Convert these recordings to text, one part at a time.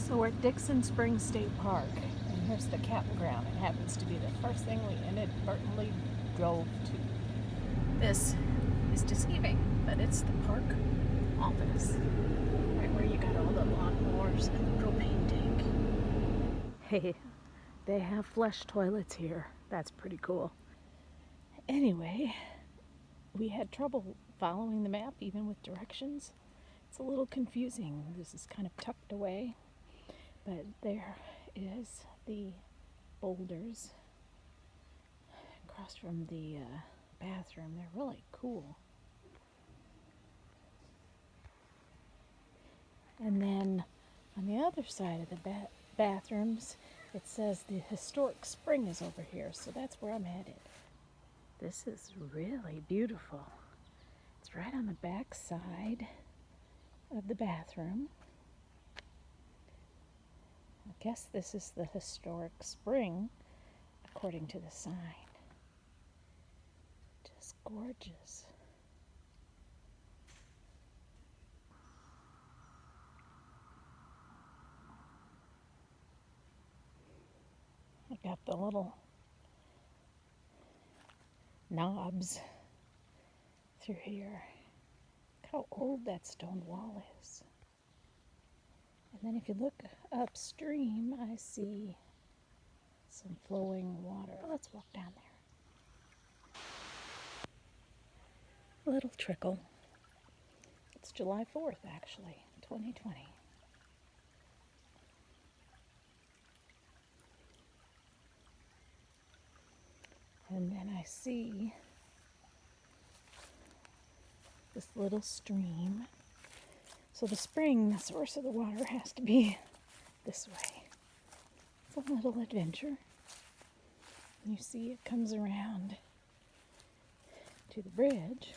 So we're at Dixon Springs State Park, and here's the campground. It happens to be the first thing we inadvertently drove to. This is deceiving, but it's the park office, right where you got all the lawnmowers and the propane tank. Hey, they have flush toilets here. That's pretty cool. Anyway, we had trouble following the map, even with directions. It's a little confusing. This is kind of tucked away. But there is the boulders across from the bathroom. They're really cool. And then on the other side of the bathrooms, it says the historic spring is over here. So that's where I'm headed. This is really beautiful. It's right on the back side of the bathroom. I guess this is the historic spring, according to the sign. Just gorgeous. I got the little knobs through here. Look how old that stone wall is. And then if you look upstream, I see some flowing water. Let's walk down there. A little trickle. It's July 4th, actually, 2020. And then I see this little stream. So the spring, the source of the water, has to be this way. It's a little adventure. You see it comes around to the bridge,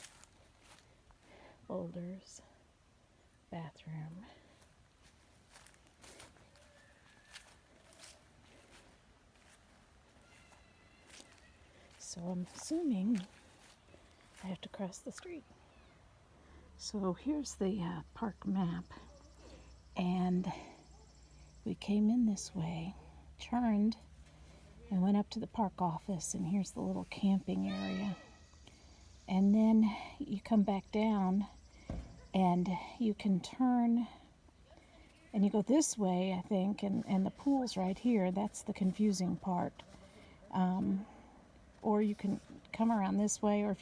boulders, bathroom. So I'm assuming I have to cross the street. So here's the park map, and we came in this way, turned, and went up to the park office, and here's the little camping area. And then you come back down, and you can turn, and you go this way, I think, and the pool's right here. That's the confusing part. Or you can come around this way, or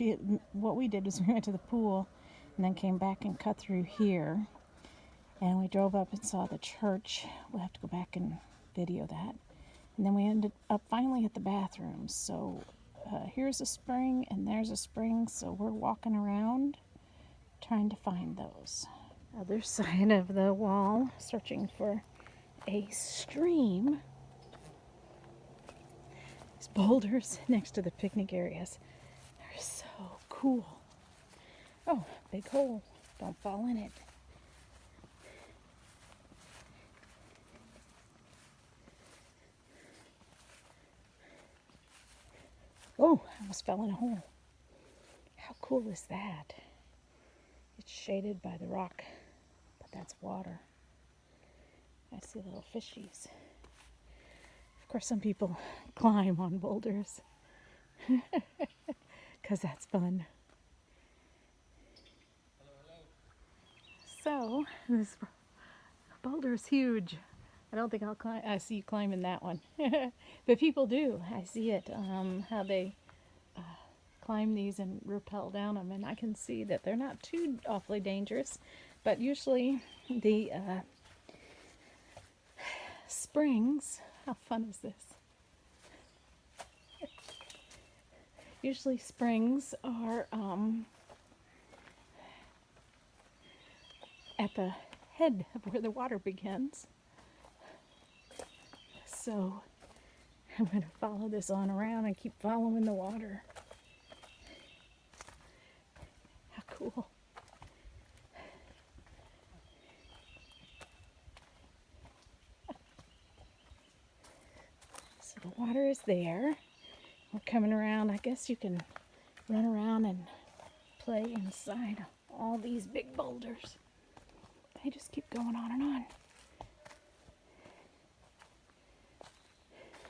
what we did was we went to the pool, and then came back and cut through here, and we drove up and saw the church. We'll have to go back and video that. And then we ended up finally at the bathrooms. So here's a spring and there's a spring, so we're walking around trying to find those. Other side of the wall, searching for a stream. These boulders next to the picnic areas are so cool. Oh, big hole. Don't fall in it. Oh, I almost fell in a hole. How cool is that? It's shaded by the rock, but that's water. I see little fishies. Of course, some people climb on boulders because that's fun. So, this boulder is huge. I don't think I'll climb. I see you climbing that one. But people do. I see it, how they climb these and rappel down them. And I can see that they're not too awfully dangerous. But usually the springs, how fun is this? Usually springs are at the head of where the water begins. So I'm going to follow this on around and keep following the water. How cool. So the water is there. We're coming around. I guess you can run around and play inside all these big boulders. They just keep going on and on.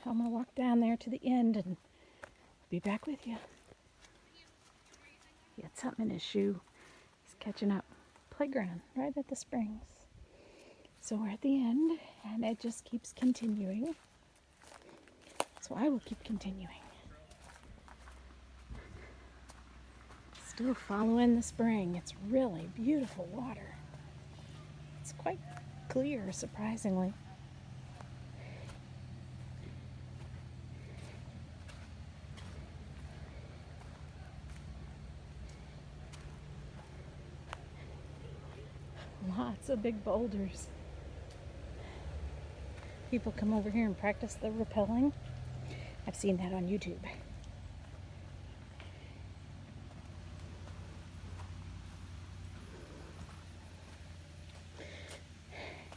I'm going to walk down there to the end and be back with you. He had something in his shoe. He's catching up. Playground right at the springs. So we're at the end, and it just keeps continuing. So I will keep continuing. Still following the spring. It's really beautiful water. It's quite clear, surprisingly. Lots of big boulders. People come over here and practice the rappelling. I've seen that on YouTube.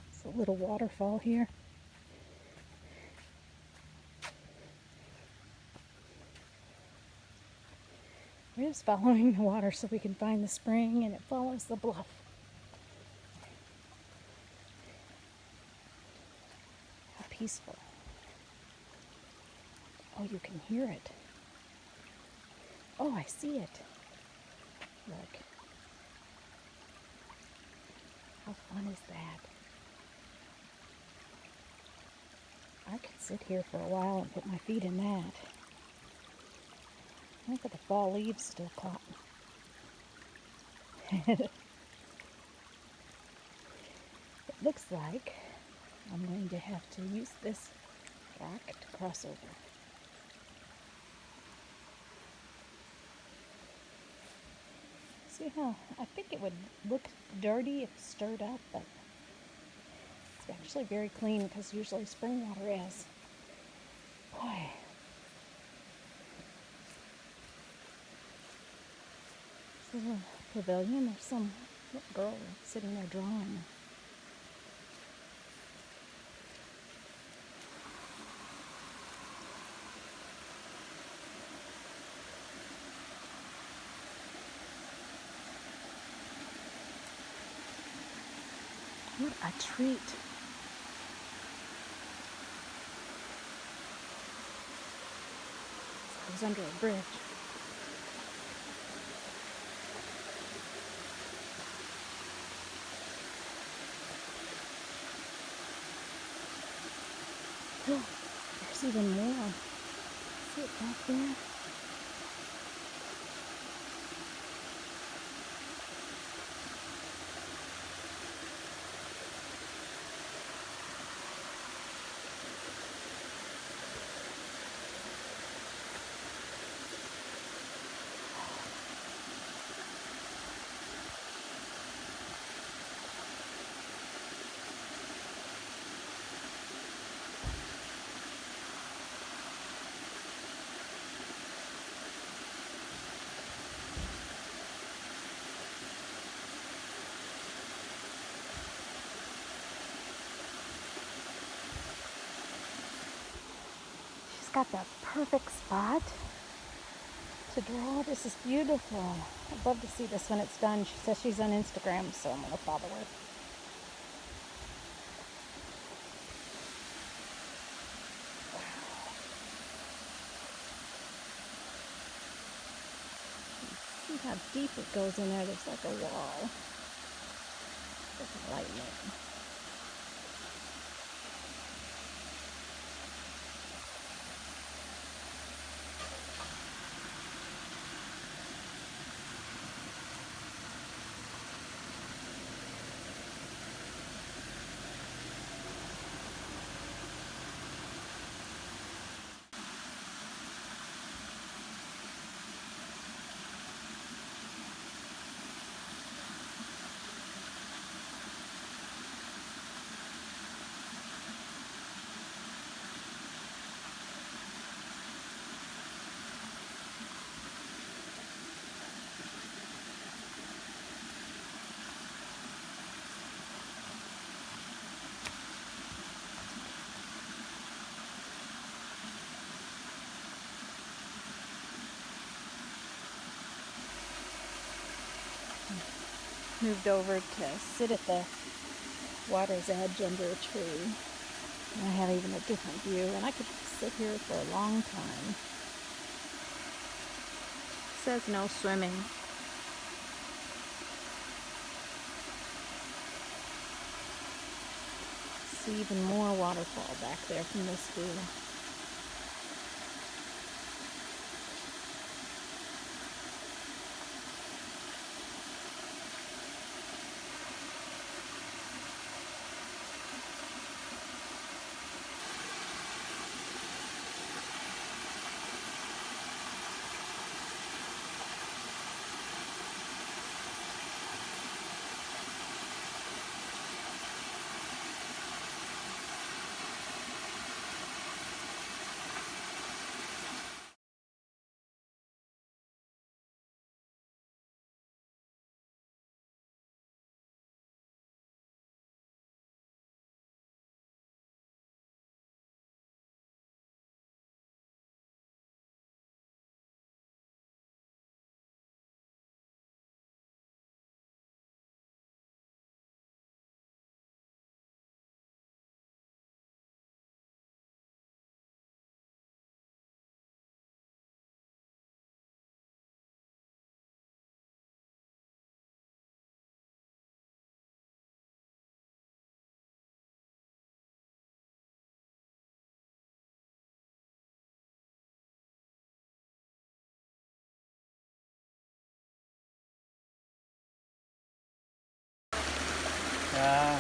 It's a little waterfall here. We're just following the water so we can find the spring, and it follows the bluff. How peaceful. Oh, you can hear it. Oh, I see it. Look. How fun is that? I could sit here for a while and put my feet in that. Look at the fall leaves still caught. It looks like I'm going to have to use this rock to cross over. See how I think it would look dirty if stirred up, but it's actually very clean because usually spring water is. Boy. This is a pavilion. There's some girl sitting there drawing. What a treat. It goes under a bridge. Oh, there's even more. See it back there? Got the perfect spot to draw. This is beautiful. I'd love to see this when it's done. She says she's on Instagram, so I'm going to follow her. See how deep it goes in there. There's like a wall. Doesn't lighten it. Moved over to sit at the water's edge under a tree. And I have even a different view, and I could sit here for a long time. It says no swimming. See even more waterfall back there from this view. Yeah.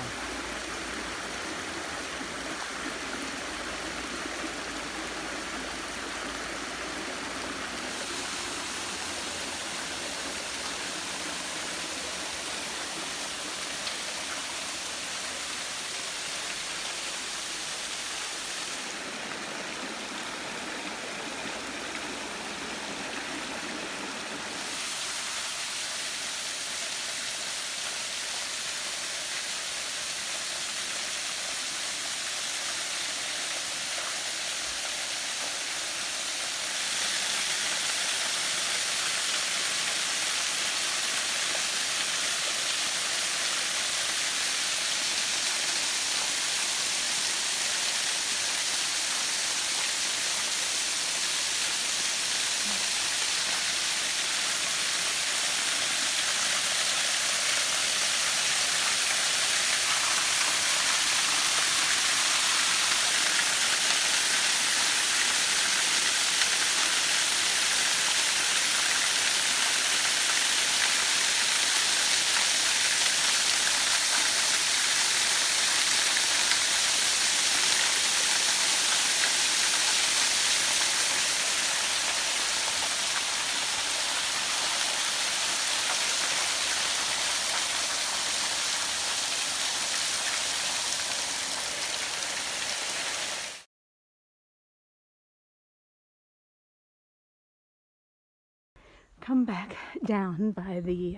Come back down by the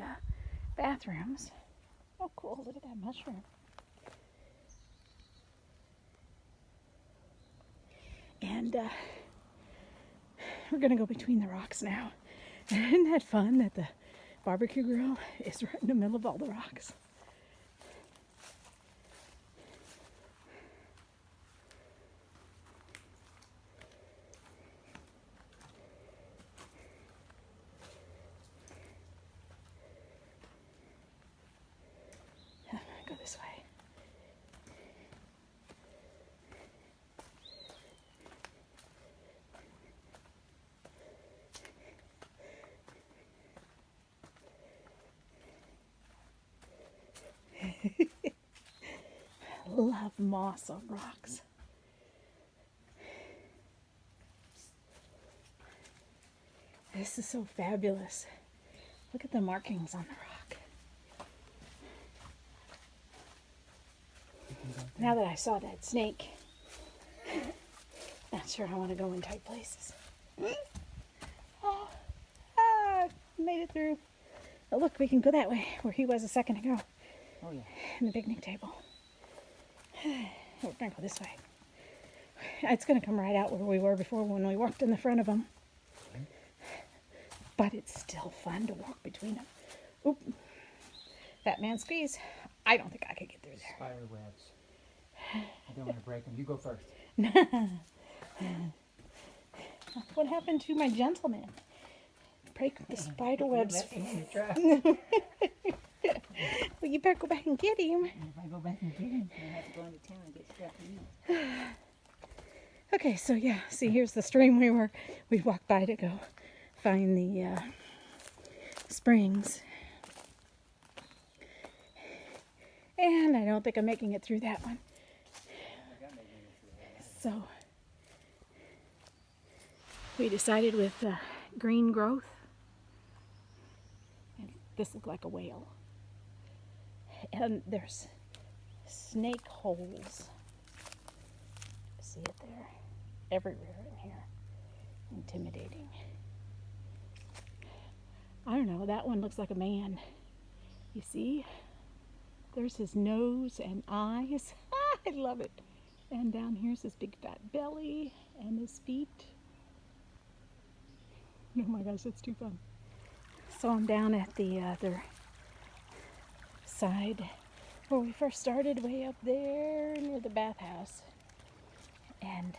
bathrooms. Oh, cool. Look at that mushroom. And we're going to go between the rocks now. Isn't that fun that the barbecue grill is right in the middle of all the rocks? Go this way. I love moss on rocks. This is so fabulous. Look at the markings on the rock. Now that I saw that snake, not sure I want to go in tight places. Oh, made it through. Oh, look, we can go that way where he was a second ago. Oh yeah. And the picnic table. We're gonna go this way. It's gonna come right out where we were before when we walked in the front of them. But it's still fun to walk between them. Oop. Fat man squeeze. I don't think I could get through there. Spider webs. don't want to break them. You go first. What happened to my gentleman? Break the spider webs. Left him in the trap. Well, you better go back and get him. And if I go back and get him, I have to go into town and get strapped to you. Okay, so yeah, see, here's the stream we walked by to go find the springs. And I don't think I'm making it through that one. So we decided with green growth, and this looked like a whale. And there's snake holes. See it there? Everywhere in here. Intimidating. I don't know, that one looks like a man. You see? There's his nose and eyes. I love it. And down here's his big fat belly and his feet. Oh my gosh, it's too fun. So I'm down at the other side where we first started, way up there near the bathhouse. And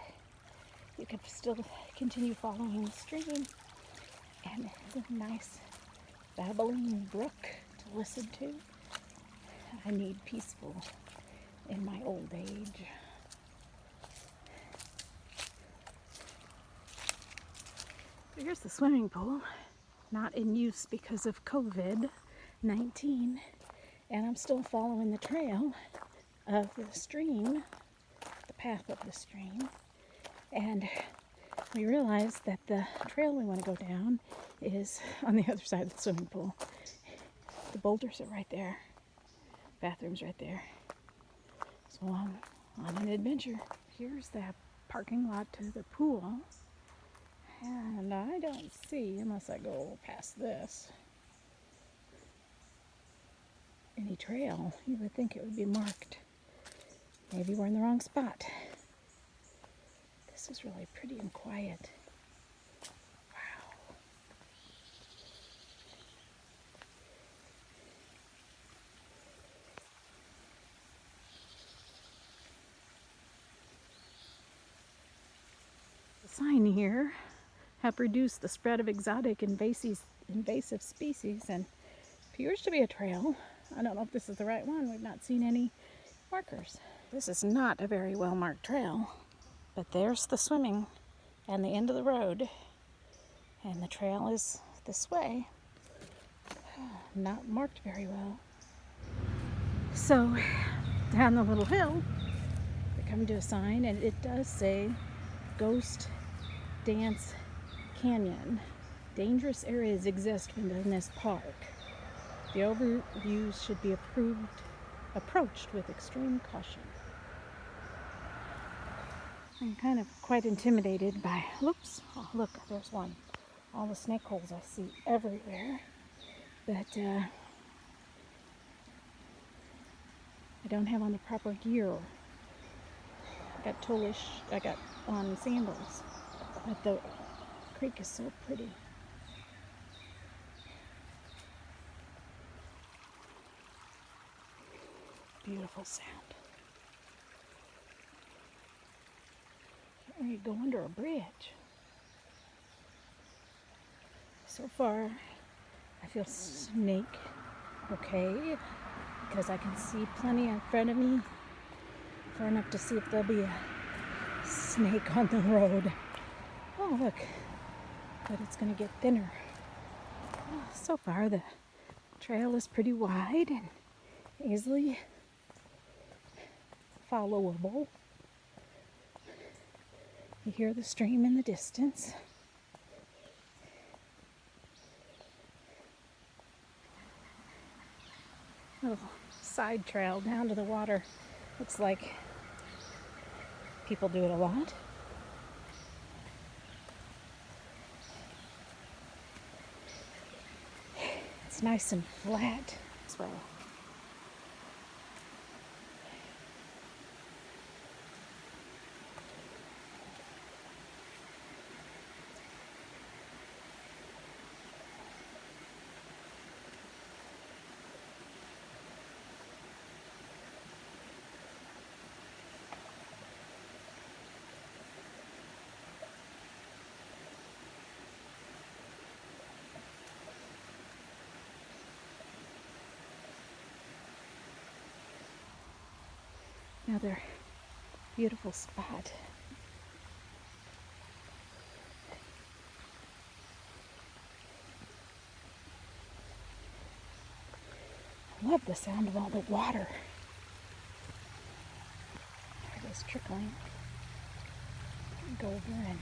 you can still continue following the stream. And it's a nice babbling brook to listen to. I need peaceful in my old age. Here's the swimming pool, not in use because of COVID-19, and I'm still following the trail of the stream, the path of the stream, and we realized that the trail we want to go down is on the other side of the swimming pool. The boulders are right there. Bathroom's right there. So I'm on an adventure. Here's that parking lot to the pool. And I don't see, unless I go past this, any trail. You would think it would be marked. Maybe we're in the wrong spot. This is really pretty and quiet. Sign here have reduced the spread of exotic invasive species and appears to be a trail. I don't know if this is the right one. We've not seen any markers. This is not a very well marked trail, but there's the swimming and the end of the road, and the trail is this way. Not marked very well. So down the little hill we come to a sign, and it does say Ghost Dance Canyon. Dangerous areas exist within this park. The overviews should be approached with extreme caution. I'm kind of quite intimidated by, oops, oh, look, there's one. All the snake holes I see everywhere. But I don't have on the proper gear. I got on sandals. But the creek is so pretty. Beautiful sound. Can't really go under a bridge. So far, I feel snake okay, because I can see plenty in front of me, far enough to see if there'll be a snake on the road. Oh, look, but it's going to get thinner. So far, the trail is pretty wide and easily followable. You hear the stream in the distance. Little side trail down to the water. Looks like people do it a lot. It's nice and flat as well. Another beautiful spot. I love the sound of all the water. There it is trickling. Go over and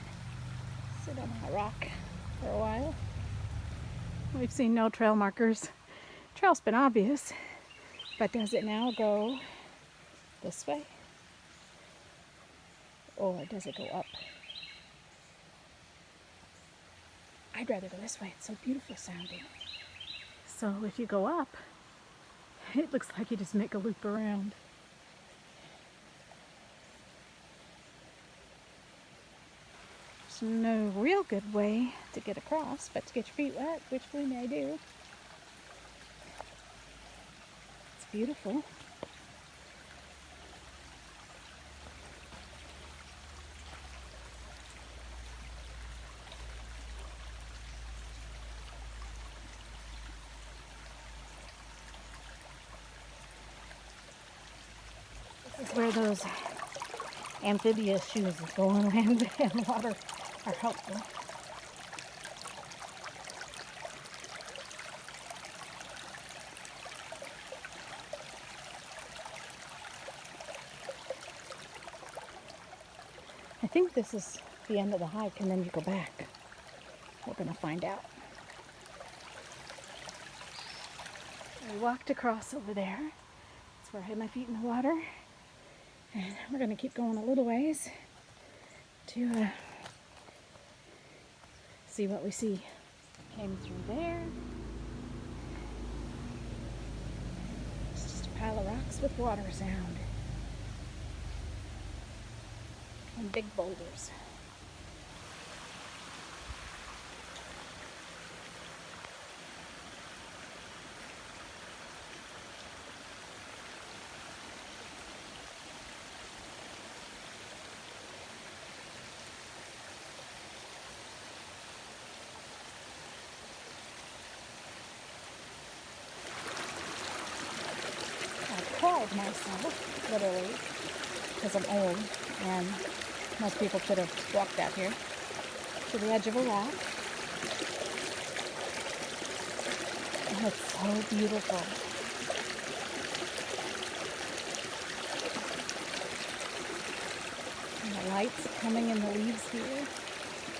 sit on a rock for a while. We've seen no trail markers. Trail's been obvious, but does it now go this way? Or does it go up? I'd rather go this way. It's so beautiful sounding. So if you go up, it looks like you just make a loop around. There's no real good way to get across, but to get your feet wet, which we may do. It's beautiful. This is where those amphibious shoes that go on land and water are helpful. I think this is the end of the hike and then you go back. We're going to find out. We walked across over there. That's where I had my feet in the water. And we're going to keep going a little ways to see what we see. Came through there. It's just a pile of rocks with water sound. And big boulders. I cried myself, literally, because I'm old and most people could have walked out here to the edge of a rock. And it's so beautiful. And the light's coming in the leaves here.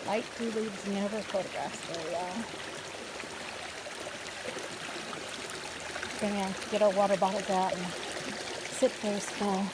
Light through leaves never photographed very well. Gonna get our water bottles out and sit for a spell.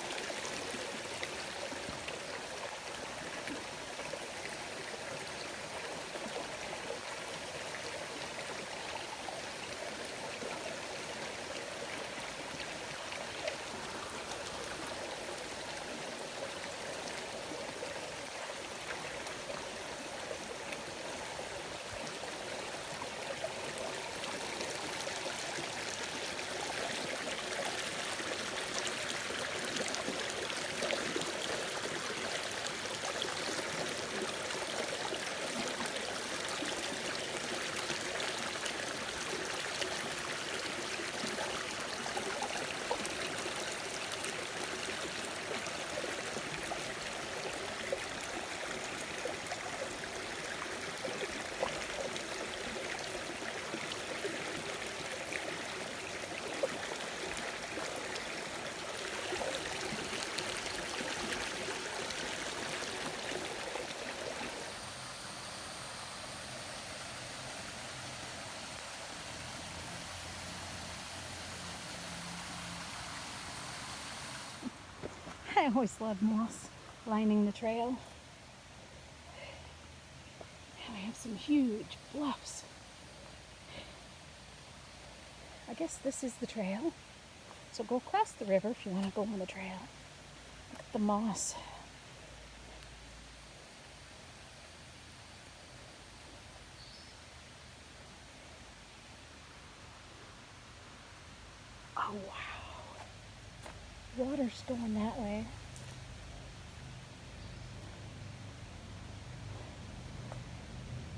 I always love moss lining the trail. And we have some huge bluffs. I guess this is the trail. So go across the river if you want to go on the trail. Look at the moss. Oh, wow. Water's going that way.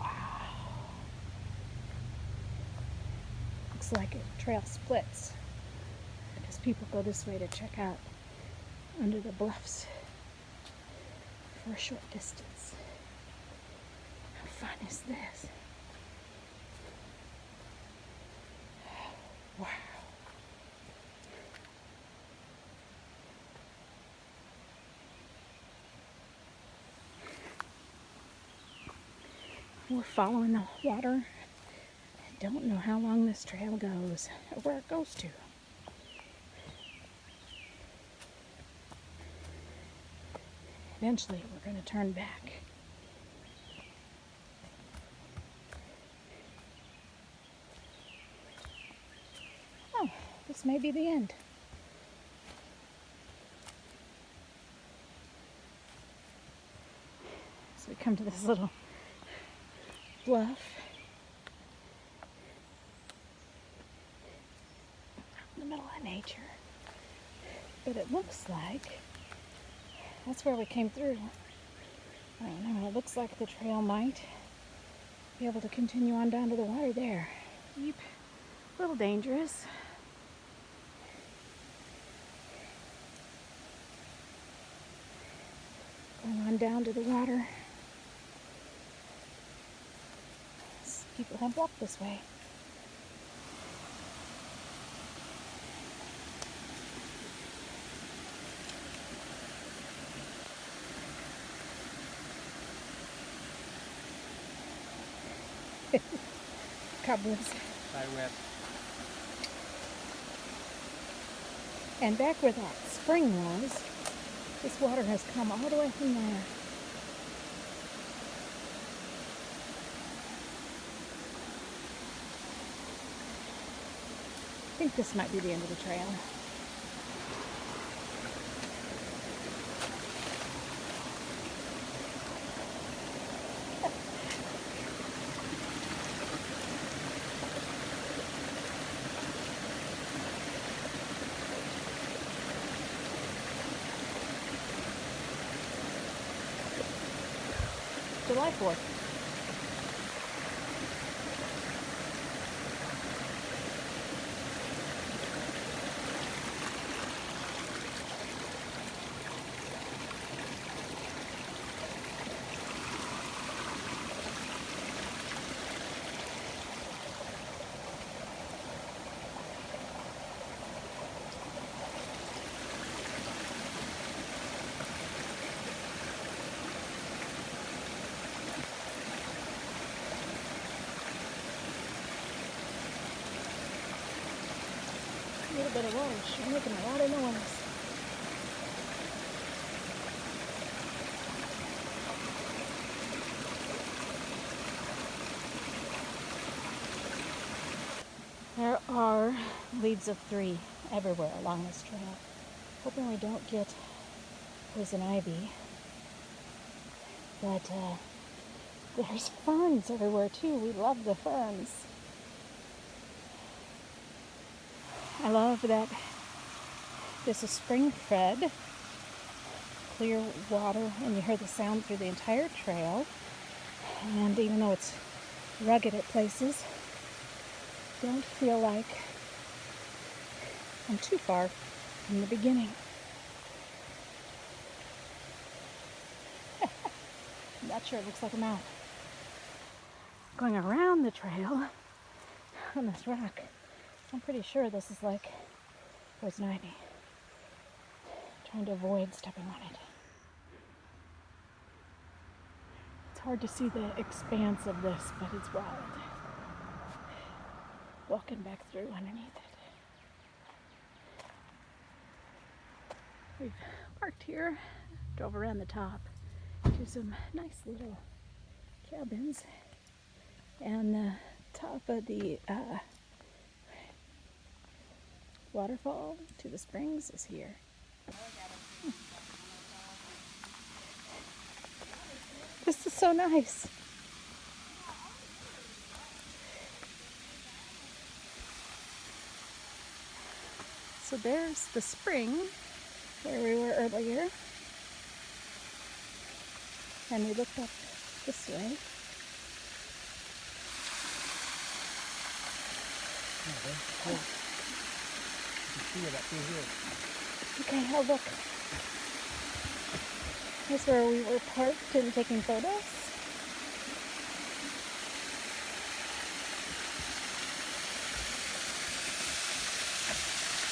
Wow. Looks like a trail splits because people go this way to check out under the bluffs for a short distance. How fun is this? Wow. We're following the water. I don't know how long this trail goes or where it goes to. Eventually, we're going to turn back. Oh, this may be the end. So we come to this little bluff. In the middle of nature. But it looks like that's where we came through. I don't know, it looks like the trail might be able to continue on down to the water there. Deep, a little dangerous. Going on down to the water. People have walked this way. Cobwebs. And back where that spring was, this water has come all the way from there. I think this might be the end of the trail. July 4th. A little bit of water, she's making a lot of noise. There are leaves of 3 everywhere along this trail. Hoping we don't get poison ivy. But there's ferns everywhere too. We love the ferns. I love that this is spring-fed, clear water, and you hear the sound through the entire trail. And even though it's rugged at places, don't feel like I'm too far from the beginning. I'm not sure, it looks like I'm out. Going around the trail on this rock. I'm pretty sure this is like poison ivy. Trying to avoid stepping on it. It's hard to see the expanse of this, but it's wild. Walking back through underneath it. We've parked here, drove around the top to some nice little cabins, and the top of the waterfall to the springs is here. This is so nice. So there's the spring where we were earlier, and we looked up this way. You can see it up through here. Okay, oh look. Here's where we were parked and taking photos.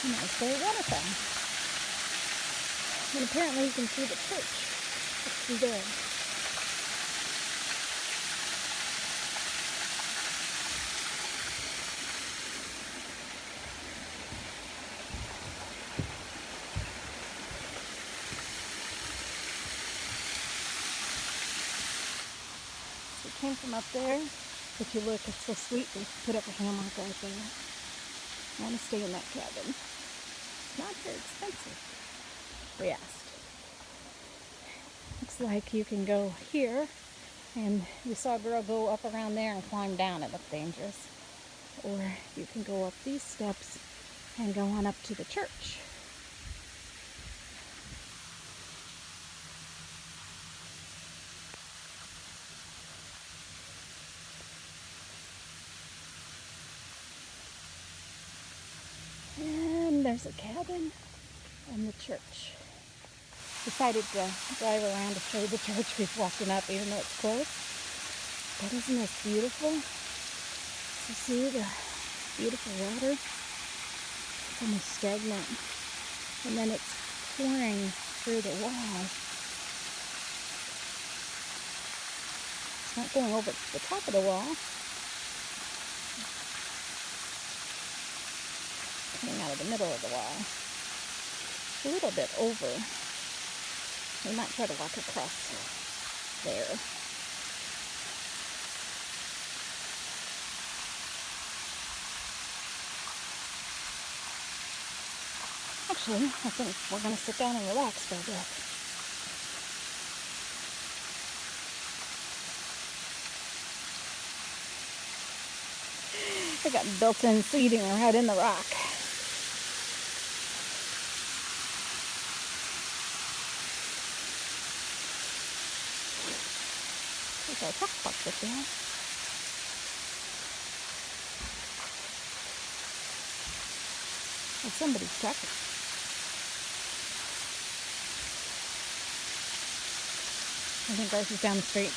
Nice little waterfall. And apparently you can see the church up through there. So we came from up there. If you look, it's so sweet. They put up a hammock right there. I want to stay in that cabin. It's not very expensive. We asked. Looks like you can go here, and we saw a girl go up around there and climb down. It looked dangerous. Or you can go up these steps and go on up to the church. And there's a cabin and the church. Decided to drive around to show you the church before walking up, even though it's close. But isn't this beautiful? You see the beautiful water? It's almost stagnant. And then it's pouring through the wall. It's not going over the top of the wall. Coming out of the middle of the wall. A little bit over. We might try to walk across there. Actually, I think we're going to sit down and relax for a bit. I got built-in seating right in the rock. There's our truck parked up there. That's somebody's truck. I think ours is down the street.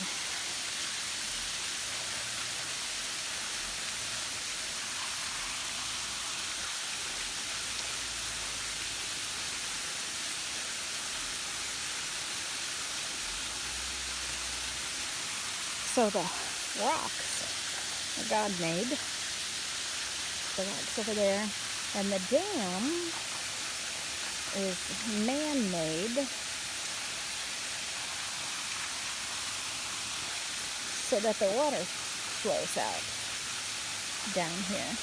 So the rocks are God made. The rocks over there. And the dam is man-made so that the water flows out down here.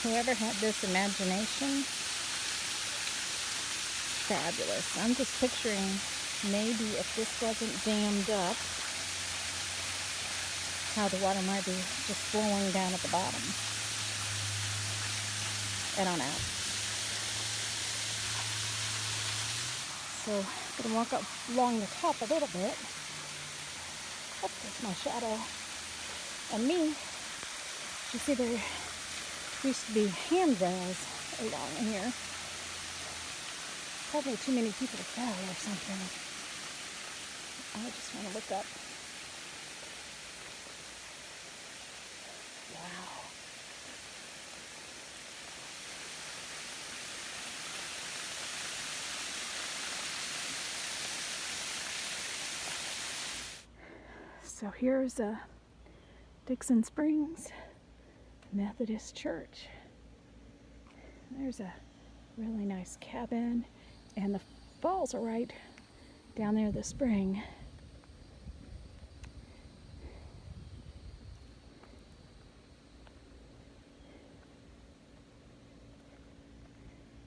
Whoever had this imagination, fabulous. I'm just picturing maybe if this wasn't dammed up, how the water might be just flowing down at the bottom. I don't know. So I'm going to walk up along the top a little bit. Oh, there's my shadow. And me. You see there used to be handrails along here. Probably too many people fell or something. I just want to look up. Wow. So here's Dixon Springs Methodist Church. There's a really nice cabin, and the falls are right down there, the spring.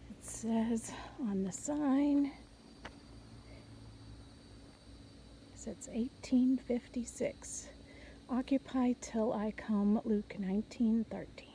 It says on the sign, it's 1856. Occupy till I come, Luke 19:13.